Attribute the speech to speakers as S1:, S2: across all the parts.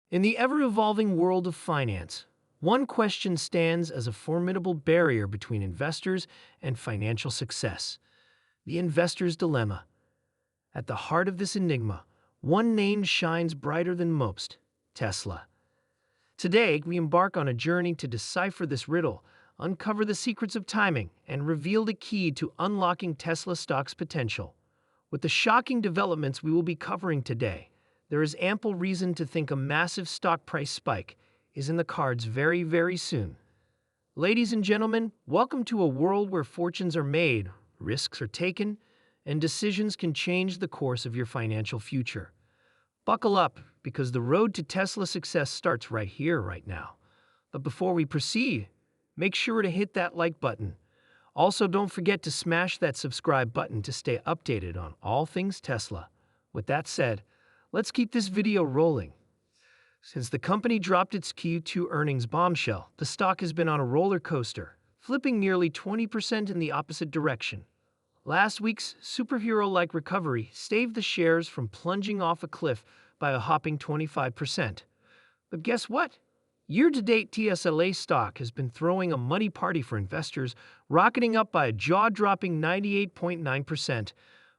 S1: In the ever-evolving world of finance, one question stands as a formidable barrier between investors and financial success: the investor's dilemma. At the heart of this enigma, one name shines brighter than most: Tesla. Today, we embark on a journey to decipher this riddle, uncover the secrets of timing, and reveal the key to unlocking Tesla stock's potential. With the shocking developments we will be covering today, there is ample reason to think a massive stock price spike is in the cards very, very soon. Ladies and gentlemen, welcome to a world where fortunes are made, risks are taken, and decisions can change the course of your financial future. Buckle up, because the road to Tesla success starts right here, right now. But before we proceed, make sure to hit that like button. Also, don't forget to smash that subscribe button to stay updated on all things Tesla. With that said, let's keep this video rolling. Since the company dropped its Q2 earnings bombshell, the stock has been on a roller coaster, flipping nearly 20% in the opposite direction. Last week's superhero-like recovery saved the shares from plunging off a cliff by a hopping 25%. But guess what? Year-to-date tsla stock has been throwing a muddy party for investors, rocketing up by a jaw-dropping 98.9%,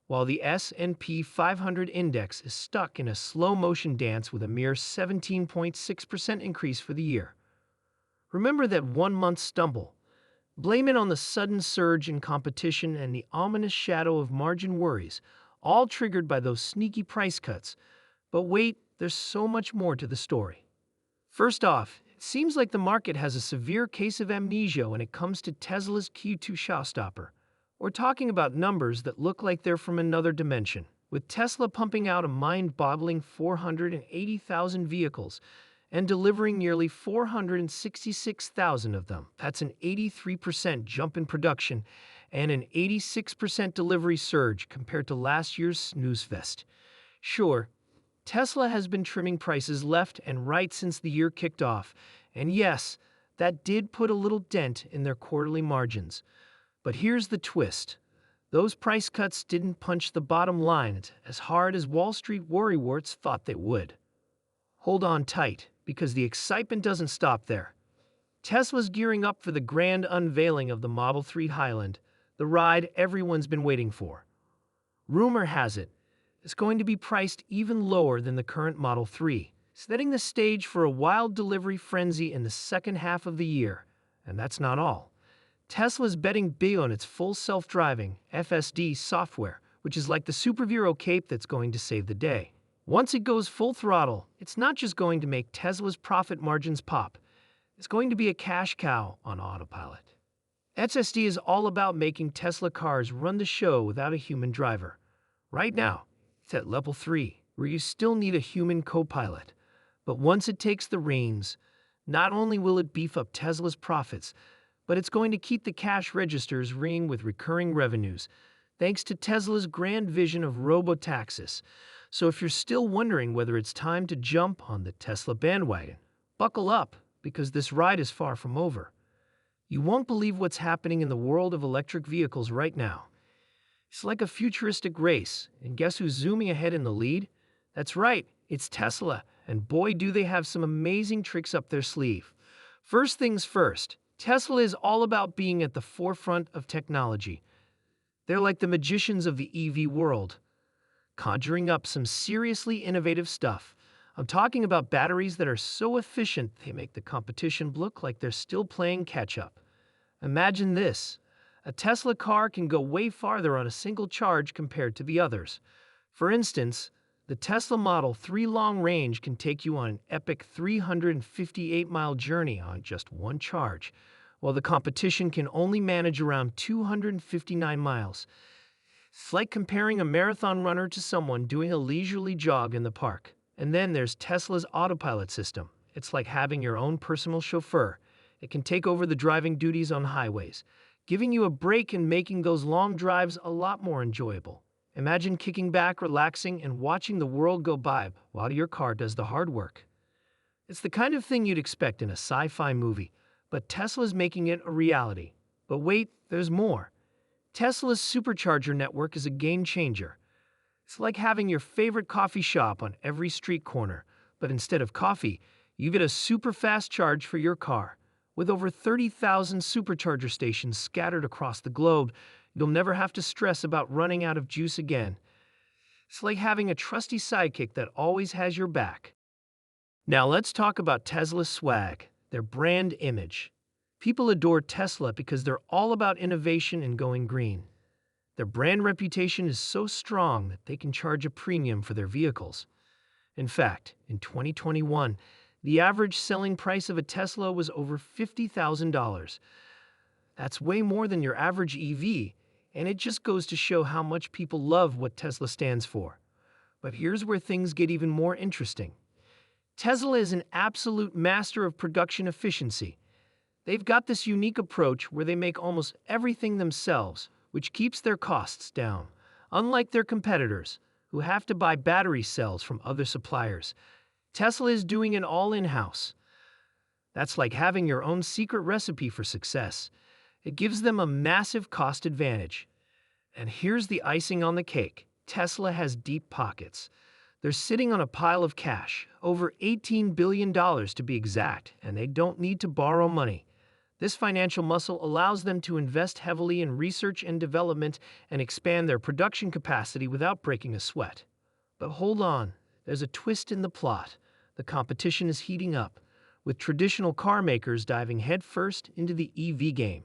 S1: while the S&P 500 index is stuck in a slow-motion dance with a mere 17.6% increase for the year. Remember that one-month stumble. Blame it on the sudden surge in competition and the ominous shadow of margin worries, all triggered by those sneaky price cuts. But wait, there's so much more to the story. First off, it seems like the market has a severe case of amnesia when it comes to Tesla's Q2 showstopper. We're talking about numbers that look like they're from another dimension, with Tesla pumping out a mind-boggling 480,000 vehicles and delivering nearly 466,000 of them. That's an 83% jump in production and an 86% delivery surge compared to last year's snooze fest. Sure, Tesla has been trimming prices left and right since the year kicked off, and yes, that did put a little dent in their quarterly margins. But here's the twist. Those price cuts didn't punch the bottom line as hard as Wall Street worrywarts thought they would. Hold on tight, because the excitement doesn't stop there. Tesla's gearing up for the grand unveiling of the Model 3 Highland, the ride everyone's been waiting for. Rumor has it, it's going to be priced even lower than the current Model 3, setting the stage for a wild delivery frenzy in the second half of the year. And that's not all. Tesla's betting big on its full self-driving FSD software, which is like the superhero cape that's going to save the day. Once it goes full throttle, it's not just going to make Tesla's profit margins pop. It's going to be a cash cow on autopilot. FSD is all about making Tesla cars run the show without a human driver. Right now, it's at level 3, where you still need a human co-pilot. But once it takes the reins, not only will it beef up Tesla's profits, but it's going to keep the cash registers ringing with recurring revenues, thanks to Tesla's grand vision of robotaxis. So if you're still wondering whether it's time to jump on the Tesla bandwagon, buckle up, because this ride is far from over. You won't believe what's happening in the world of electric vehicles right now. It's like a futuristic race, and guess who's zooming ahead in the lead? That's right, it's Tesla, and boy do they have some amazing tricks up their sleeve. First things first, Tesla is all about being at the forefront of technology. They're like the magicians of the EV world, conjuring up some seriously innovative stuff. I'm talking about batteries that are so efficient they make the competition look like they're still playing catch-up. Imagine this. A Tesla car can go way farther on a single charge compared to the others. For instance, the Tesla Model 3 long range can take you on an epic 358-mile journey on just one charge, while the competition can only manage around 259 miles. It's like comparing a marathon runner to someone doing a leisurely jog in the park. And then there's Tesla's autopilot system. It's like having your own personal chauffeur. It can take over the driving duties on highways, giving you a break and making those long drives a lot more enjoyable. Imagine kicking back, relaxing, and watching the world go by while your car does the hard work. It's the kind of thing you'd expect in a sci-fi movie, but Tesla's making it a reality. But wait, there's more. Tesla's supercharger network is a game changer. It's like having your favorite coffee shop on every street corner, But instead of coffee, you get a super fast charge for your car. With over 30,000 supercharger stations scattered across the globe, you'll never have to stress about running out of juice again. It's like having a trusty sidekick that always has your back. Now let's talk about Tesla's swag, their brand image. People adore Tesla because they're all about innovation and going green. Their brand reputation is so strong that they can charge a premium for their vehicles. In fact, in 2021, the average selling price of a Tesla was over $50,000. That's way more than your average EV, and it just goes to show how much people love what Tesla stands for. But here's where things get even more interesting. Tesla is an absolute master of production efficiency. They've got this unique approach where they make almost everything themselves, which keeps their costs down. Unlike their competitors, who have to buy battery cells from other suppliers, Tesla is doing it all in-house. That's like having your own secret recipe for success. It gives them a massive cost advantage. And here's the icing on the cake. Tesla has deep pockets. They're sitting on a pile of cash, over $18 billion to be exact, and they don't need to borrow money. This financial muscle allows them to invest heavily in research and development and expand their production capacity without breaking a sweat. But hold on, there's a twist in the plot. The competition is heating up, with traditional car makers diving headfirst into the EV game.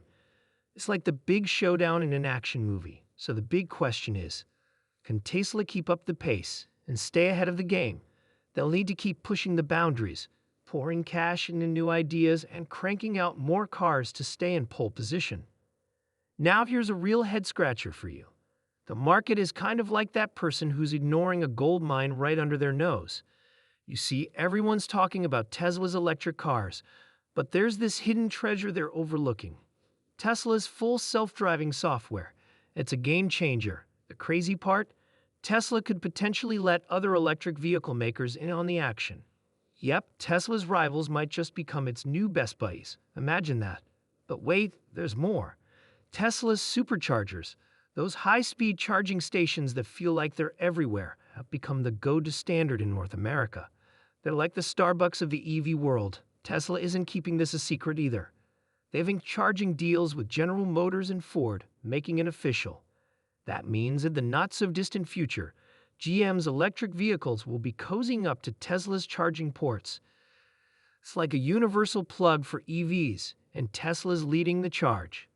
S1: It's like the big showdown in an action movie. So the big question is, can Tesla keep up the pace and stay ahead of the game? They'll need to keep pushing the boundaries, pouring cash into new ideas, and cranking out more cars to stay in pole position. Now here's a real head-scratcher for you. The market is kind of like that person who's ignoring a gold mine right under their nose. You see, everyone's talking about Tesla's electric cars, but there's this hidden treasure they're overlooking. Tesla's full self-driving software. It's a game changer. The crazy part? Tesla could potentially let other electric vehicle makers in on the action. Yep, Tesla's rivals might just become its new Best Buddies. Imagine that. But wait, there's more. Tesla's superchargers, those high-speed charging stations that feel like they're everywhere, have become the go-to standard in North America. They're like the Starbucks of the EV world. Tesla isn't keeping this a secret either. They've been charging deals with General Motors and Ford, making it official. That means in the not-so-distant future, GM's electric vehicles will be cozying up to Tesla's charging ports. It's like a universal plug for EVs, and Tesla's leading the charge.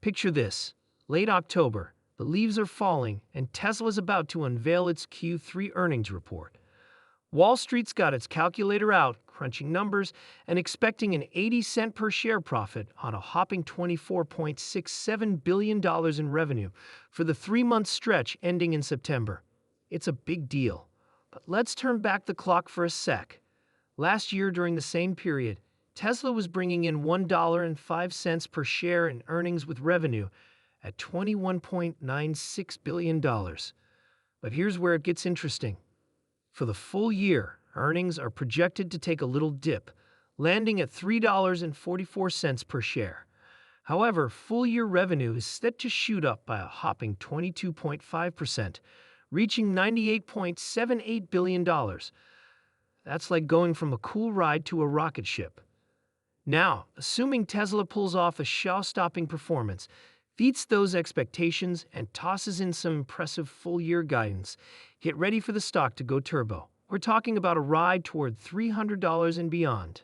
S1: Picture this. Late October, the leaves are falling, and Tesla's about to unveil its Q3 earnings report. Wall Street's got its calculator out, crunching numbers, and expecting an 80-cent per share profit on a hopping $24.67 billion in revenue for the 3-month stretch ending in September. It's a big deal. But let's turn back the clock for a sec. Last year, during the same period, Tesla was bringing in $1.05 per share in earnings with revenue at $21.96 billion. But here's where it gets interesting. For the full year, earnings are projected to take a little dip, landing at $3.44 per share. However, full-year revenue is set to shoot up by a hopping 22.5%, reaching $98.78 billion. That's like going from a cool ride to a rocket ship. Now, assuming Tesla pulls off a show-stopping performance, beats those expectations, and tosses in some impressive full-year guidance, get ready for the stock to go turbo. We're talking about a ride toward $300 and beyond.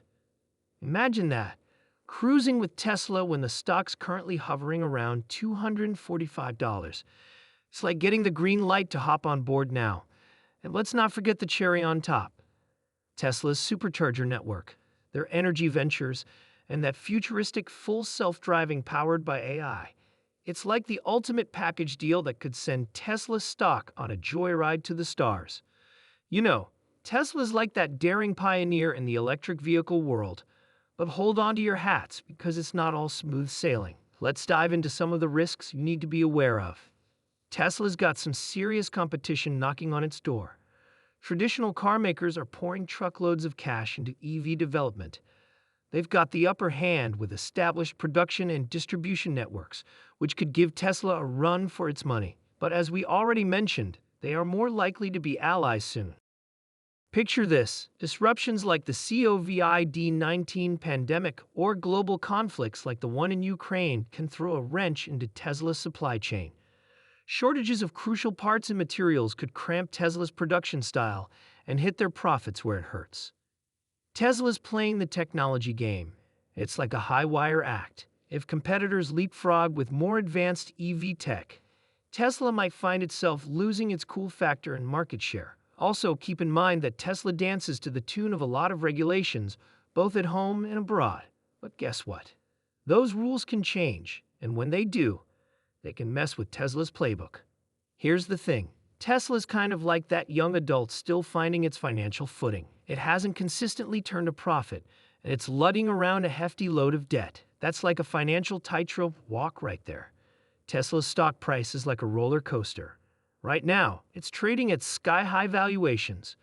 S1: Imagine that, cruising with Tesla when the stock's currently hovering around $245. It's like getting the green light to hop on board now. And let's not forget the cherry on top. Tesla's supercharger network, their energy ventures, and that futuristic full self-driving powered by AI. It's like the ultimate package deal that could send Tesla stock on a joyride to the stars. You know, Tesla's like that daring pioneer in the electric vehicle world. But hold on to your hats, because it's not all smooth sailing. Let's dive into some of the risks you need to be aware of. Tesla's got some serious competition knocking on its door. Traditional car makers are pouring truckloads of cash into EV development. They've got the upper hand with established production and distribution networks, which could give Tesla a run for its money. But as we already mentioned, they are more likely to be allies soon. Picture this: disruptions like the COVID-19 pandemic or global conflicts like the one in Ukraine can throw a wrench into Tesla's supply chain. Shortages of crucial parts and materials could cramp Tesla's production style and hit their profits where it hurts. Tesla's playing the technology game. It's like a high-wire act. If competitors leapfrog with more advanced EV tech, Tesla might find itself losing its cool factor and market share. Also, keep in mind that Tesla dances to the tune of a lot of regulations, both at home and abroad. But guess what? Those rules can change, and when they do, they can mess with Tesla's playbook. Here's the thing. Tesla's kind of like that young adult still finding its financial footing. It hasn't consistently turned a profit, and it's lugging around a hefty load of debt. That's like a financial tightrope walk right there. Tesla's stock price is like a roller coaster. Right now, it's trading at sky-high valuations.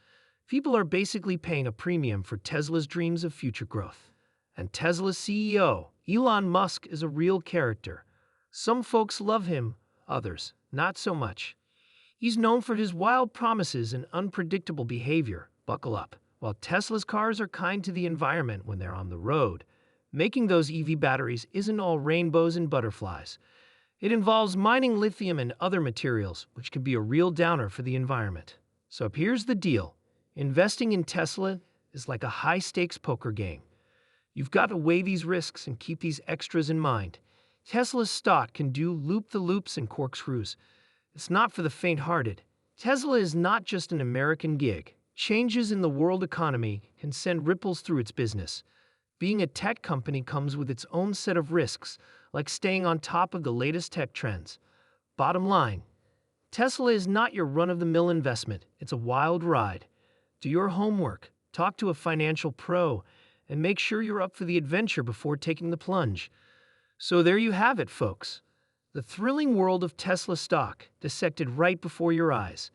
S1: People are basically paying a premium for Tesla's dreams of future growth. And Tesla's CEO, Elon Musk, is a real character. Some folks love him, others not so much. He's known for his wild promises and unpredictable behavior. Buckle up. While Tesla's cars are kind to the environment when they're on the road, making those EV batteries isn't all rainbows and butterflies. It involves mining lithium and other materials, which can be a real downer for the environment. So here's the deal. Investing in Tesla is like a high-stakes poker game. You've got to weigh these risks and keep these extras in mind. Tesla's stock can do loop-the-loops and corkscrews. It's not for the faint-hearted. Tesla is not just an American gig. Changes in the world economy can send ripples through its business. Being a tech company comes with its own set of risks, like staying on top of the latest tech trends. Bottom line, Tesla is not your run-of-the-mill investment. It's a wild ride. Do your homework, talk to a financial pro, and make sure you're up for the adventure before taking the plunge. So there you have it, folks. The thrilling world of Tesla stock dissected right before your eyes.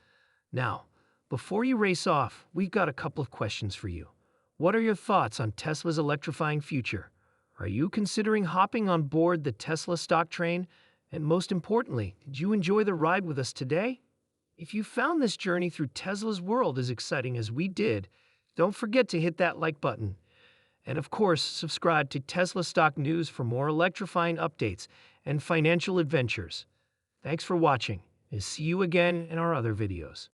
S1: Now, before you race off, we've got a couple of questions for you. What are your thoughts on Tesla's electrifying future? Are you considering hopping on board the Tesla stock train? And most importantly, did you enjoy the ride with us today? If you found this journey through Tesla's world as exciting as we did, don't forget to hit that like button. And of course, subscribe to Tesla Stock News for more electrifying updates and financial adventures. Thanks for watching, and see you again in our other videos.